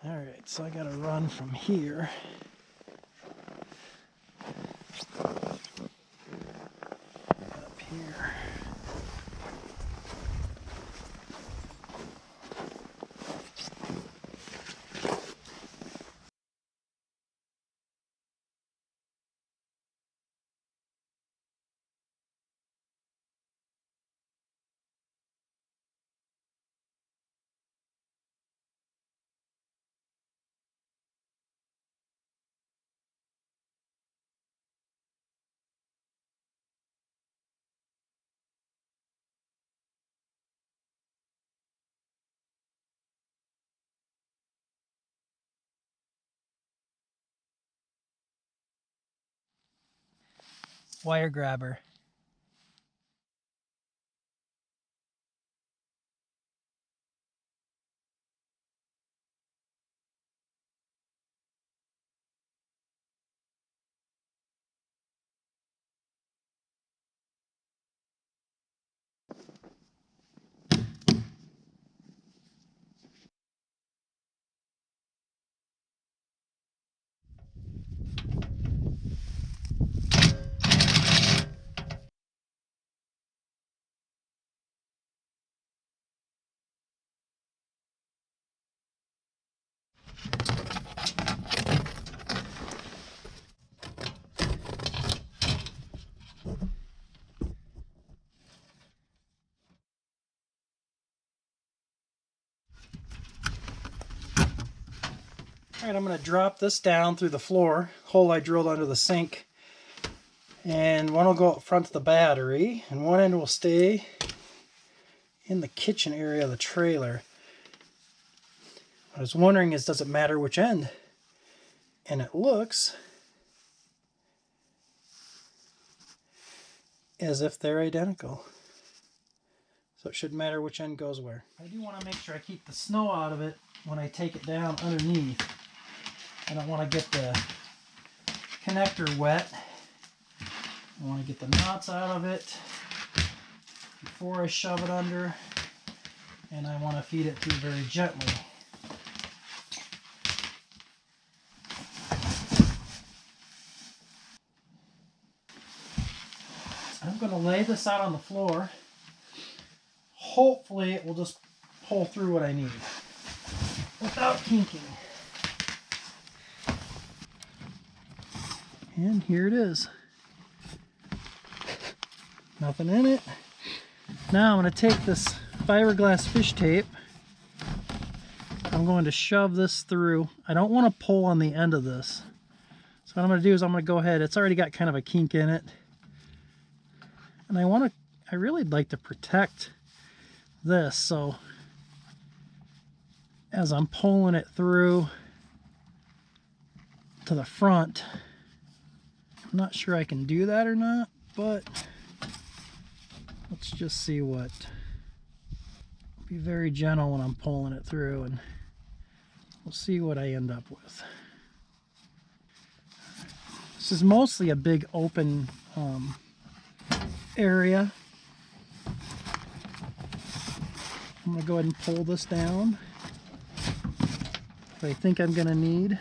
Alright, so I gotta run from here. Up here. Wire grabber. Alright, I'm going to drop this down through the floor, hole I drilled under the sink, and one will go up front of the battery, and one end will stay in the kitchen area of the trailer. What I was wondering is, does it matter which end? And it looks as if they're identical. So it shouldn't matter which end goes where. I do want to make sure I keep the snow out of it when I take it down underneath. I don't want to get the connector wet. I want to get the knots out of it before I shove it under, and I want to feed it through very gently. I'm going to lay this out on the floor. Hopefully it will just pull through what I need without kinking. And here it is. Nothing in it. Now I'm going to take this fiberglass fish tape. I'm going to shove this through. I don't want to pull on the end of this. So what I'm going to do is I'm going to go ahead. It's already got kind of a kink in it. And I really like to protect this. So as I'm pulling it through to the front, I'm not sure I can do that or not, but let's just see what. Be very gentle when I'm pulling it through, and we'll see what I end up with. This is mostly a big open area. I'm going to go ahead and pull this down. What I think I'm going to need.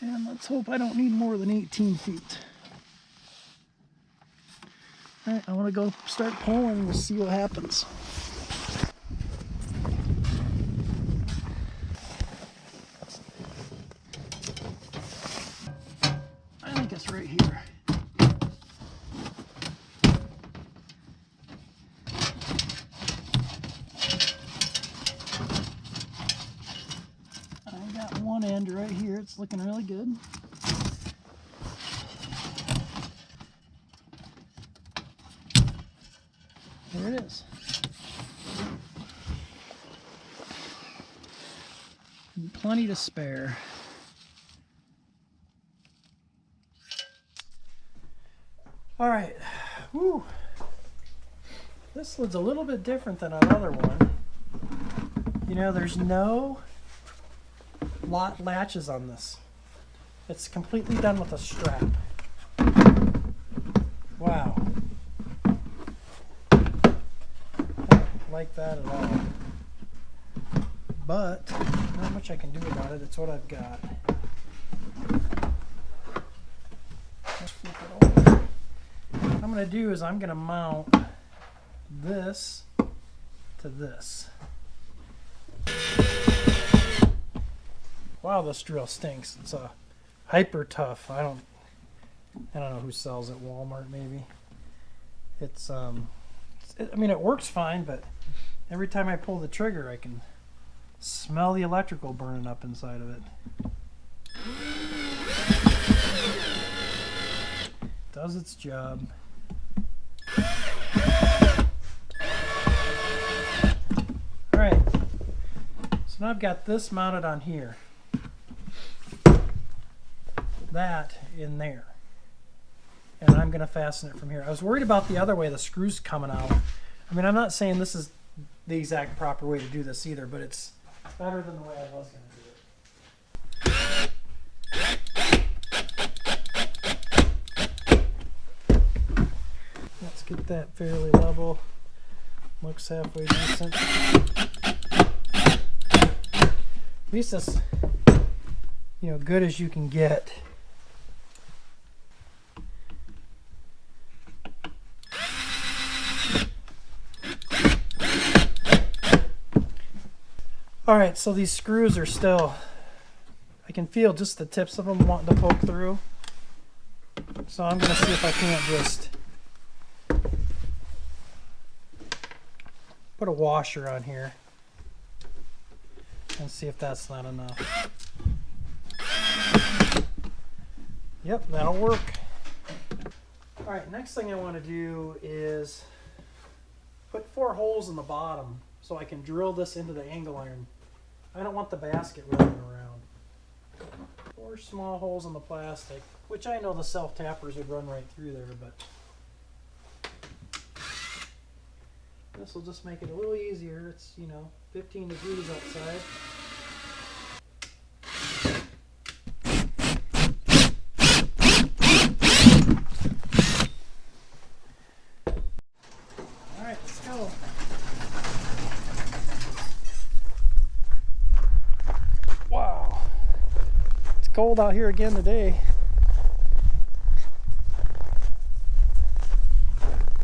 And let's hope I don't need more than 18 feet. Alright, I want to go start pulling and we'll see what happens. I think it's right here. I got one end right here. It's looking really good. There it is. And plenty to spare. All right. Woo. This lid's a little bit different than another one. You know, there's no latches on this. It's completely done with a strap. Wow. like that at all. But not much I can do about it. It's what I've got. Let's flip it over. What I'm going to do is I'm going to mount this to this. Wow, this drill stinks. It's a hyper tough. I don't know who sells at Walmart. Maybe it's I mean, it works fine, but every time I pull the trigger, I can smell the electrical burning up inside of it. Does its job. Alright, so now I've got this mounted on here, that in there, and I'm going to fasten it from here. I was worried about the other way, the screws coming out. I mean, I'm not saying this is the exact proper way to do this either, but it's better than the way I was going to do it. Let's get that fairly level. Looks halfway decent. At least as good as you can get. Alright, so these screws are still, I can feel just the tips of them wanting to poke through. So I'm going to see if I can't just put a washer on here and see if that's not enough. Yep, that'll work. Alright, next thing I want to do is put 4 holes in the bottom so I can drill this into the angle iron. I don't want the basket running around. 4 small holes in the plastic, which I know the self-tappers would run right through there, but this will just make it a little easier. It's, 15 degrees outside. Alright, let's go. Wow, it's cold out here again today.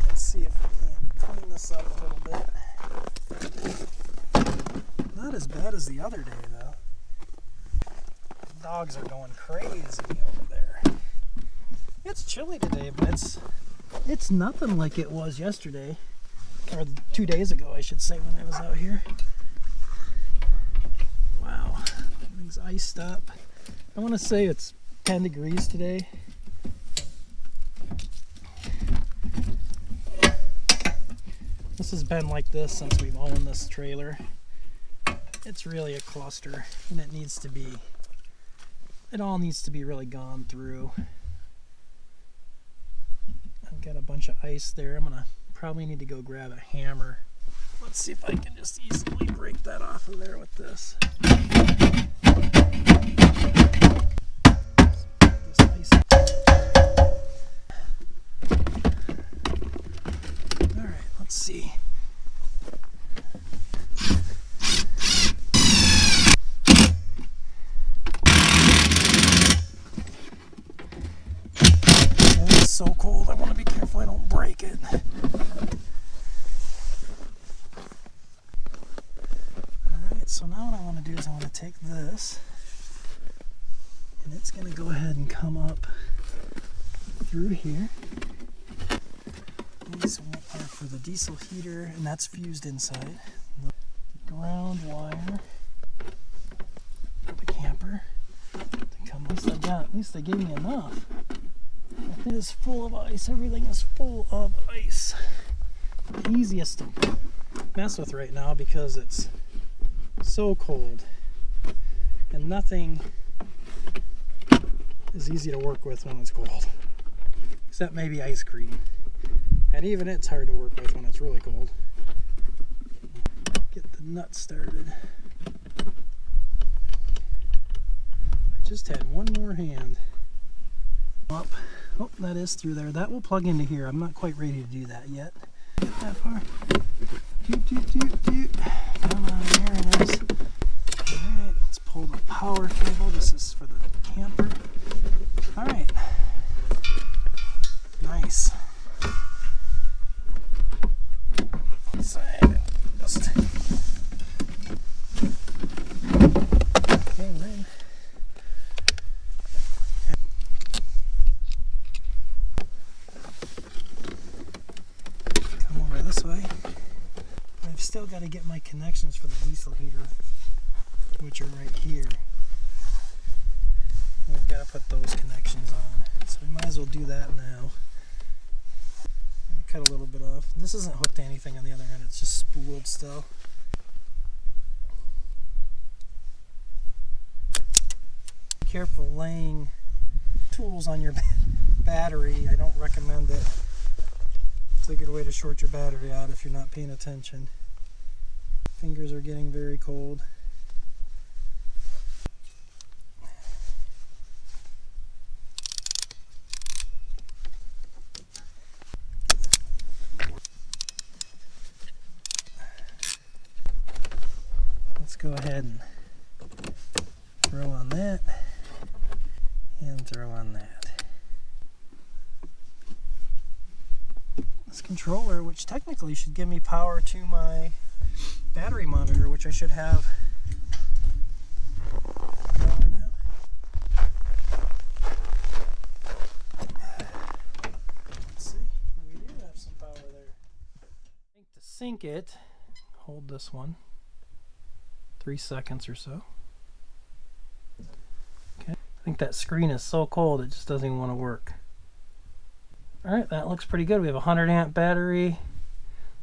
Let's see if we can clean this up a little bit. Not as bad as the other day though. The dogs are going crazy over there. It's chilly today, but it's nothing like it was yesterday, or 2 days ago I should say, when I was out here. Wow. Everything's iced up. I want to say it's 10 degrees today. This has been like this since we've owned this trailer. It's really a cluster, and it all needs to be really gone through. I've got a bunch of ice there. I'm gonna probably need to go grab a hammer. Let's see if I can just easily break that off of there with this. Alright, let's see. It's so cold, I want to be careful I don't break it. So now what I want to do is I want to take this, and it's going to go ahead and come up through here. These are for the diesel heater, and that's fused inside. The ground wire for the camper to come. At least they gave me enough. It is full of ice. Everything is full of ice. The easiest to mess with right now because it's so cold, and nothing is easy to work with when it's cold, except maybe ice cream, and even it's hard to work with when it's really cold. Get the nut started. I just had one more hand up. Oh, that is through there. That will plug into here. I'm not quite ready to do that yet. Get that far. Doot, doot, doot, doot. Come on, there it is. Alright, let's pull the power cable. This is for the camper. Alright. Nice. Side. Just. Okay, we're in. Come over this way. I've still got to get my connections for the diesel heater, which are right here. We've got to put those connections on. So we might as well do that now. I'm going to cut a little bit off. This isn't hooked to anything on the other end, it's just spooled still. Be careful laying tools on your battery. I don't recommend it. It's a good way to short your battery out if you're not paying attention. Fingers are getting very cold. Let's go ahead and throw on that and throw on that. This controller, which technically should give me power to my battery monitor, which I should have power now. Let's see, we do have some power there. I think to sync it, hold this one 3 seconds or so. Okay, I think that screen is so cold it just doesn't even want to work. Alright, that looks pretty good. We have a 100 amp battery.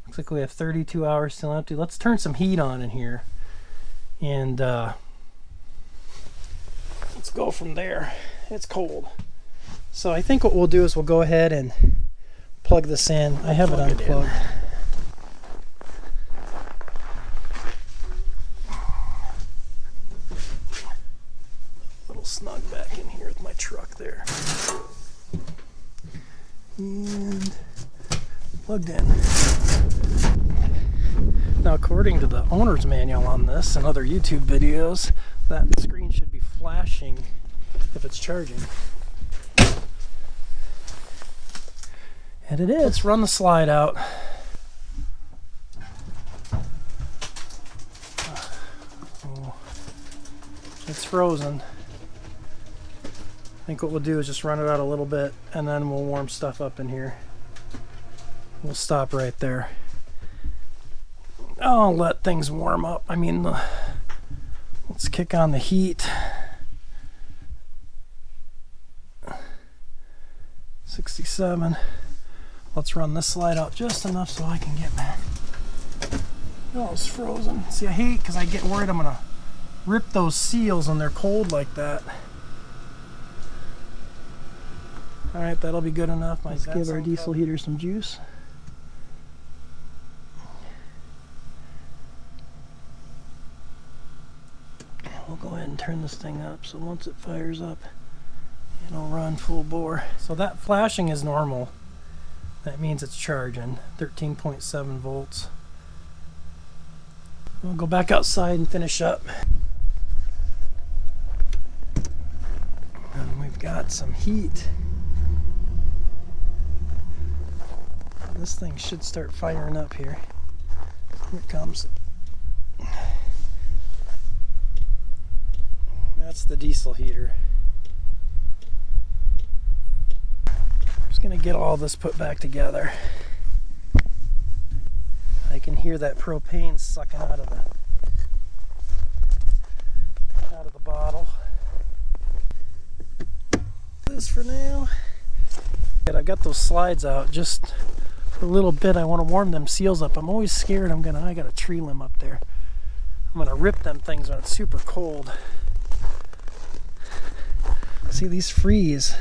Looks like we have 32 hours still empty. Let's turn some heat on in here and let's go from there. It's cold. So I think what we'll do is we'll go ahead and plug this in. I have it unplugged. A little snug back in here with my truck there. And plugged in. Now, according to the owner's manual on this and other YouTube videos, that screen should be flashing if it's charging. And it is. Let's run the slide out. Oh, it's frozen. I think what we'll do is just run it out a little bit and then we'll warm stuff up in here. We'll stop right there. I'll let things warm up. I mean, let's kick on the heat. 67. Let's run this slide out just enough so I can get back. Oh, it's frozen. See, I hate because I get worried I'm gonna rip those seals when they're cold like that. Alright, that'll be good enough. Let's give our diesel heater some juice. We'll go ahead and turn this thing up so once it fires up, it'll run full bore. So that flashing is normal. That means it's charging. 13.7 volts. We'll go back outside and finish up. And we've got some heat. This thing should start firing up here. Here it comes. That's the diesel heater. I'm just going to get all this put back together. I can hear that propane sucking out of the bottle. This for now. I got those slides out just for a little bit. I want to warm them seals up. I'm always scared I got a tree limb up there. I'm going to rip them things when it's super cold. See, these freeze.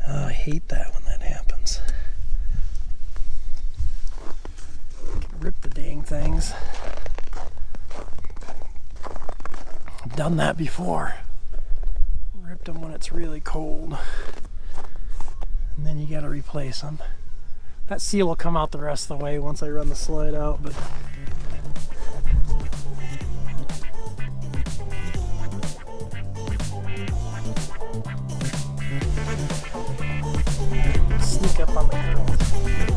Oh, I hate that when that happens. Rip the dang things. I've done that before. Ripped them when it's really cold. And then you gotta replace them. That seal will come out the rest of the way once I run the slide out, but sneak up on the girls.